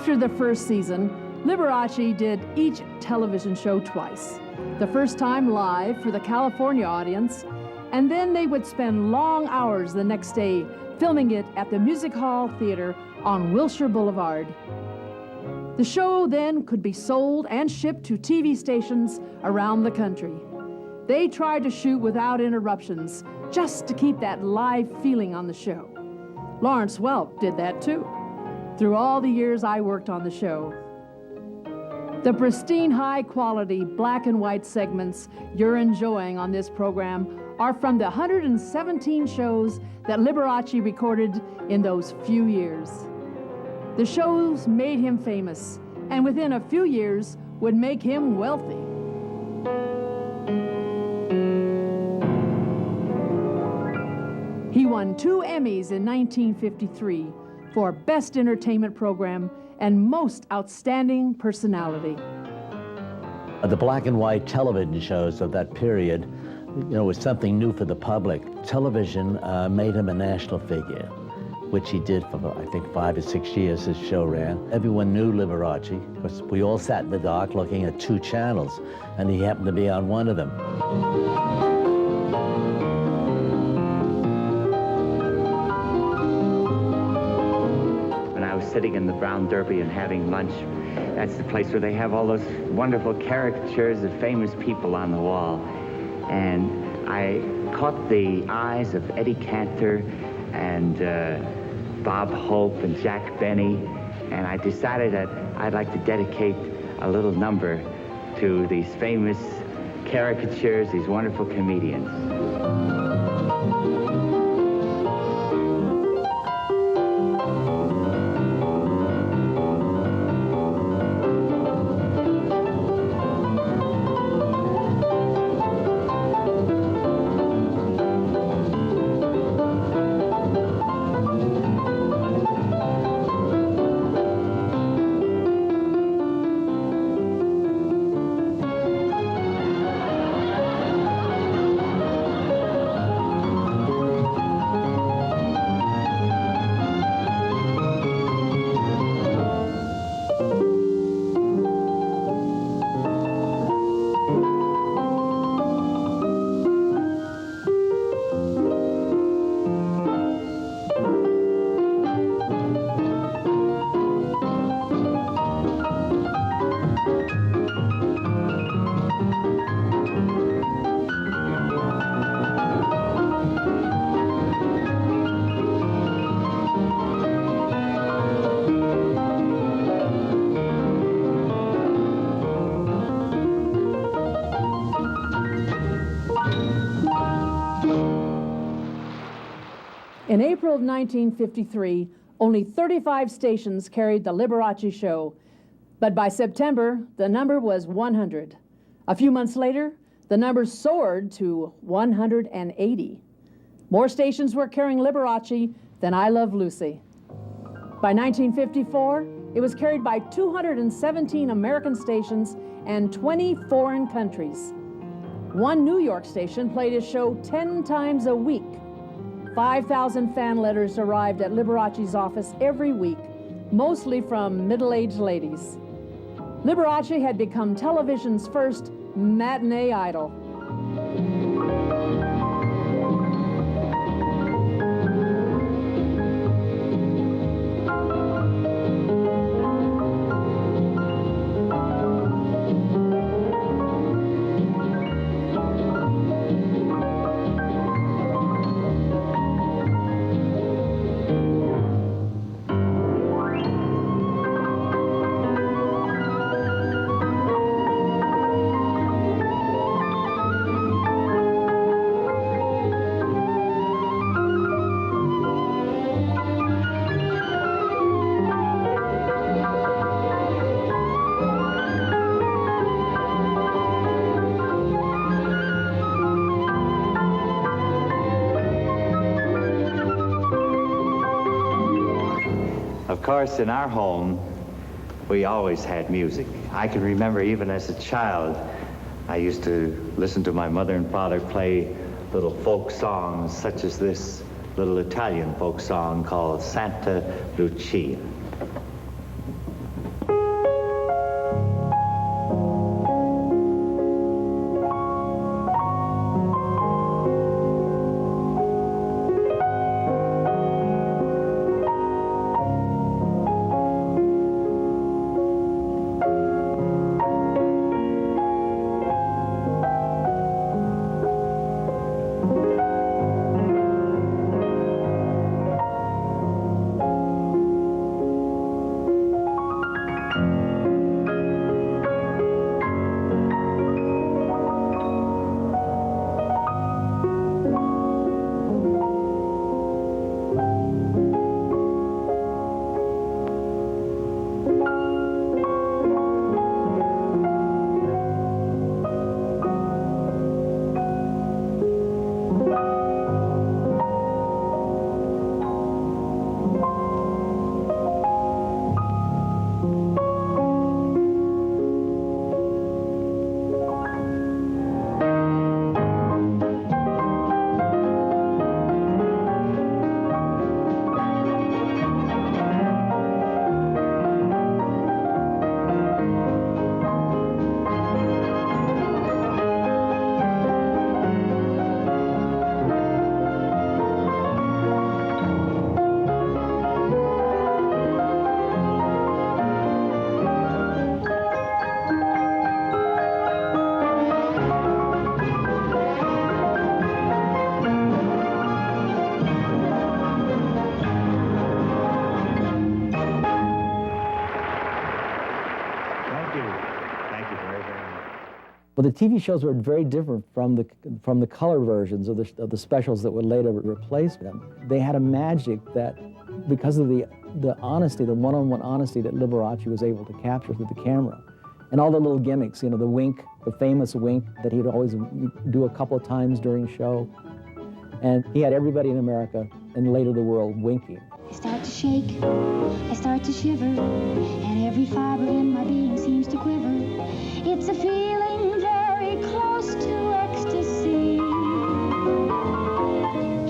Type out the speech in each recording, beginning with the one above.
After the first season, Liberace did each television show twice. The first time live for the California audience, and then they would spend long hours the next day filming it at the Music Hall Theater on Wilshire Boulevard. The show then could be sold and shipped to TV stations around the country. They tried to shoot without interruptions, just to keep that live feeling on the show. Lawrence Welk did that too, through all the years I worked on the show. The pristine, high-quality black and white segments you're enjoying on this program are from the 117 shows that Liberace recorded in those few years. The shows made him famous, and within a few years would make him wealthy. He won 2 Emmys in 1953 for Best Entertainment Program and Most Outstanding Personality. The black and white television shows of that period, was something new for the public. Television made him a national figure, which he did for, I think, 5 or 6 years his show ran. Everyone knew Liberace, because we all sat in the dark looking at 2 channels, and he happened to be on one of them. Sitting in the Brown Derby and having lunch. That's the place where they have all those wonderful caricatures of famous people on the wall. And I caught the eyes of Eddie Cantor and Bob Hope and Jack Benny, and I decided that I'd like to dedicate a little number to these famous caricatures, these wonderful comedians. In April of 1953, only 35 stations carried the Liberace show, but by September, the number was 100. A few months later, the number soared to 180. More stations were carrying Liberace than I Love Lucy. By 1954, it was carried by 217 American stations and 20 foreign countries. One New York station played his show 10 times a week. 5,000 fan letters arrived at Liberace's office every week, mostly from middle-aged ladies. Liberace had become television's first matinee idol. Of course, in our home, we always had music. I can remember even as a child, I used to listen to my mother and father play little folk songs, such as this little Italian folk song called Santa Lucia. Well, the TV shows were very different from the color versions of the specials that would later replace them. They had a magic that, because of the honesty, the one-on-one honesty that Liberace was able to capture through the camera, and all the little gimmicks, you know, the wink, the famous wink that he'd always do a couple of times during the show, and he had everybody in America and later the world winking. I start to shake, I start to shiver, and every fiber in my being seems to quiver. It's a feeling very close to ecstasy.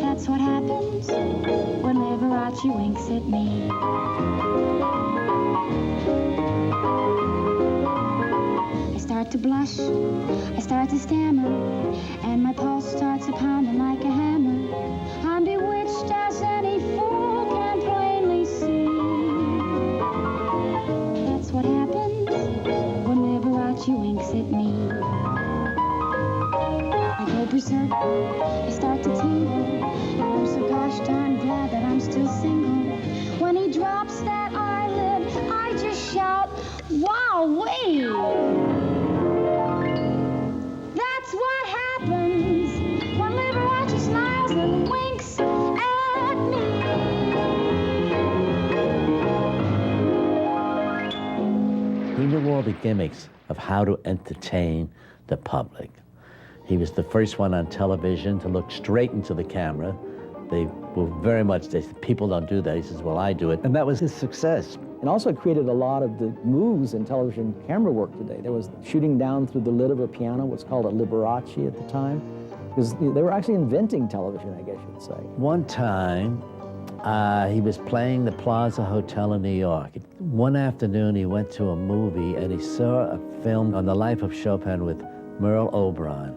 That's what happens when Liberace winks at me. I start to blush, I start to stammer, and my pulse starts a-pounding like a hammer. I'm bewitched as any fool can plainly see. That's what happens when Liberace winks at me. I go berserk, I start to tingle. I'm so gosh darn glad that I'm still single. When he drops that eyelid, I just shout, wow-wee! That's what happens when Liberace smiles and winks at me. He knew all the gimmicks of how to entertain the public. He was the first one on television to look straight into the camera. They were very much, they said, people don't do that. He says, well, I do it. And that was his success. And also created a lot of the moves in television camera work today. There was shooting down through the lid of a piano, what's called a Liberace at the time, because they were actually inventing television, I guess you'd say. One time, he was playing the Plaza Hotel in New York. One afternoon, he went to a movie and he saw a film on the life of Chopin with Merle Oberon.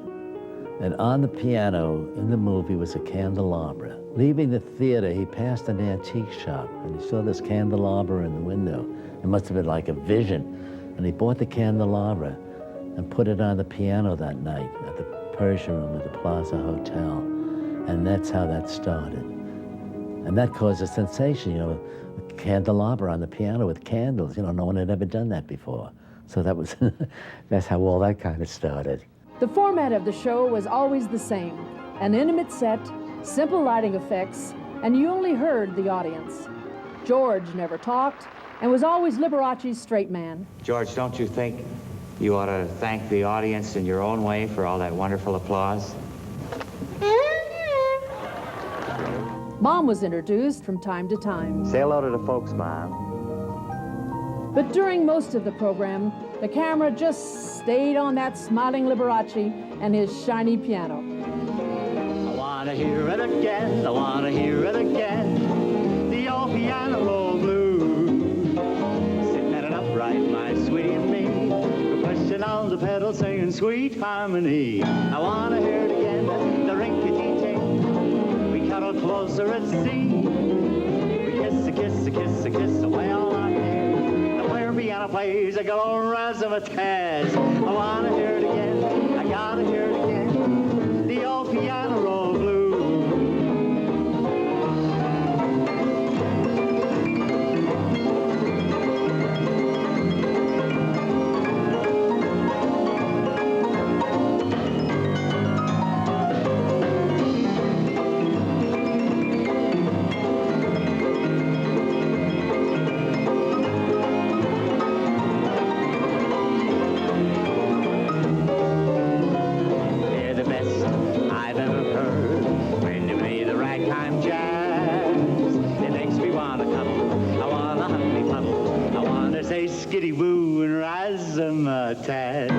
And on the piano in the movie was a candelabra. Leaving the theater, he passed an antique shop and he saw this candelabra in the window. It must have been like a vision. And he bought the candelabra and put it on the piano that night at the Persian Room at the Plaza Hotel. And that's how that started. And that caused a sensation, you know, a candelabra on the piano with candles. You know, no one had ever done that before. So that was, that's how all that kind of started. The format of the show was always the same. An intimate set, simple lighting effects, and you only heard the audience. George never talked and was always Liberace's straight man. George, don't you think you ought to thank the audience in your own way for all that wonderful applause? Mom was introduced from time to time. Say hello to the folks, Mom. But during most of the program, the camera just stayed on that smiling Liberace and his shiny piano. I wanna hear it again, I wanna hear it again, the old piano roll blues. Sitting at an upright, my sweetie and me, we're pushing on the pedal, singing sweet harmony. I wanna hear it again, the rink-a-tee-ting, we cuddle closer at sea. We kiss, a kiss, a kiss, a kiss, away all night near. Piano plays a glorious of a taz. I wanna hear it again, I gotta hear it again, the old piano roll blues. Skitty boo and razzmatazz.